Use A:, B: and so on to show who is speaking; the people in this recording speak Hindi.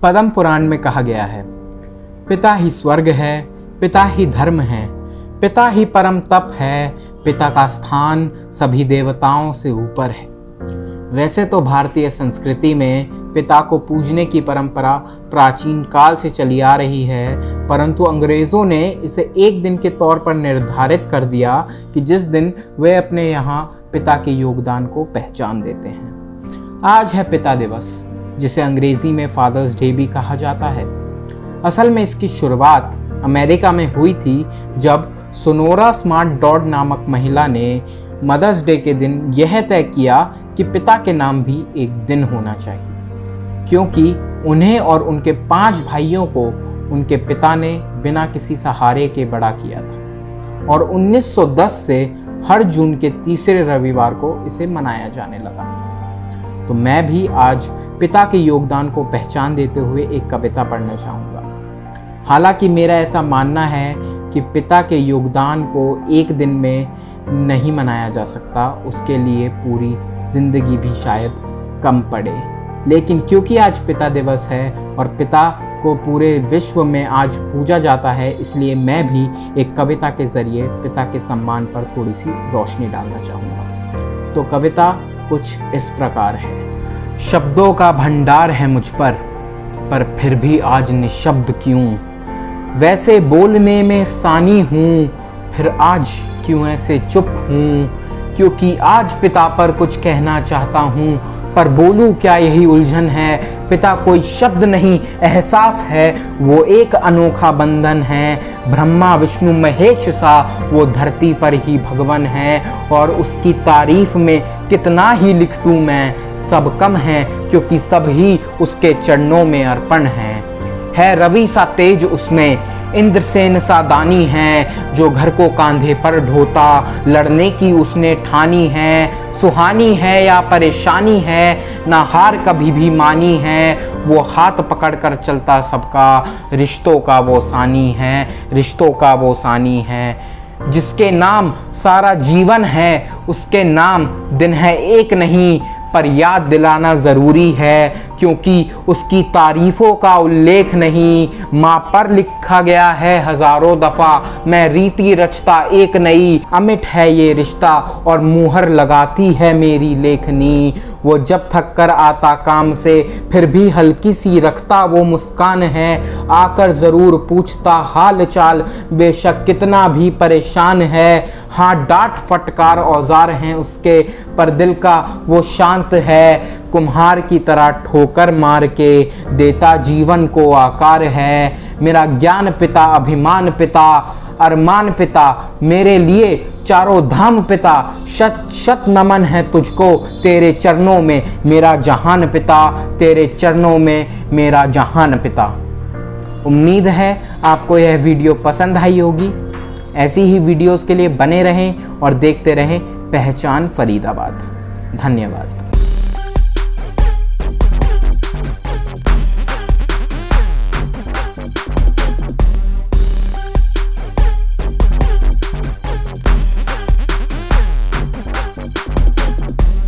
A: पद्म पुराण में कहा गया है, पिता ही स्वर्ग है, पिता ही धर्म है, पिता ही परम तप है, पिता का स्थान सभी देवताओं से ऊपर है। वैसे तो भारतीय संस्कृति में पिता को पूजने की परंपरा प्राचीन काल से चली आ रही है, परंतु अंग्रेज़ों ने इसे एक दिन के तौर पर निर्धारित कर दिया कि जिस दिन वे अपने यहाँ पिता के योगदान को पहचान देते हैं। आज है पिता दिवस, जिसे अंग्रेज़ी में फादर्स डे भी कहा जाता है। असल में इसकी शुरुआत अमेरिका में हुई थी, जब सोनोरा स्मार्ट डॉड नामक महिला ने मदर्स डे के दिन यह तय किया कि पिता के नाम भी एक दिन होना चाहिए, क्योंकि उन्हें और उनके 5 भाइयों को उनके पिता ने बिना किसी सहारे के बड़ा किया था, और 1910 से हर जून के तीसरे रविवार को इसे मनाया जाने लगा। तो मैं भी आज पिता के योगदान को पहचान देते हुए एक कविता पढ़ना चाहूँगा। हालांकि मेरा ऐसा मानना है कि पिता के योगदान को एक दिन में नहीं मनाया जा सकता, उसके लिए पूरी ज़िंदगी भी शायद कम पड़े। लेकिन क्योंकि आज पिता दिवस है और पिता को पूरे विश्व में आज पूजा जाता है, इसलिए मैं भी एक कविता के ज़रिए पिता के सम्मान पर थोड़ी सी रोशनी डालना चाहूँगा। तो कविता कुछ इस प्रकार है। शब्दों का भंडार है मुझ पर फिर भी आज निशब्द क्यों? वैसे बोलने में सानी हूँ, फिर आज क्यों ऐसे चुप हूँ? क्योंकि आज पिता पर कुछ कहना चाहता हूँ, पर बोलूँ क्या यही उलझन है। पिता कोई शब्द नहीं, एहसास है, वो एक अनोखा बंधन है। ब्रह्मा विष्णु महेश सा वो धरती पर ही भगवान है, और उसकी तारीफ में कितना ही लिख दूँ मैं। सब कम है क्योंकि सब ही उसके चरणों में अर्पण है रवि सा तेज उसमें, इंद्रसेन सा दानी है, जो घर को कांधे पर ढोता, लड़ने की उसने ठानी है। सुहानी है या परेशानी है, ना हार कभी भी मानी है। वो हाथ पकड़ कर चलता सबका, रिश्तों का वो सानी है, रिश्तों का वो सानी है। जिसके नाम सारा जीवन है, उसके नाम दिन है एक नहीं, पर याद दिलाना ज़रूरी है, क्योंकि उसकी तारीफ़ों का उल्लेख नहीं। माँ पर लिखा गया है हज़ारों दफ़ा, मैं रीति रचता एक नई। अमिट है ये रिश्ता और मुहर लगाती है मेरी लेखनी। वो जब थक कर आता काम से, फिर भी हल्की सी रखता वो मुस्कान है। आकर ज़रूर पूछता हाल चाल, बेशक कितना भी परेशान है। हाँ, डांट फटकार औजार हैं उसके, पर दिल का वो शांत है। कुम्हार की तरह ठोकर मार के देता जीवन को आकार है। मेरा ज्ञान पिता, अभिमान पिता, अरमान पिता, मेरे लिए चारों धाम पिता। शत शत नमन है तुझको, तेरे चरणों में मेरा जहान पिता, तेरे चरणों में मेरा जहान पिता। उम्मीद है आपको यह वीडियो पसंद आई होगी। ऐसी ही वीडियोस के लिए बने रहें और देखते रहें पहचान फरीदाबाद। धन्यवाद।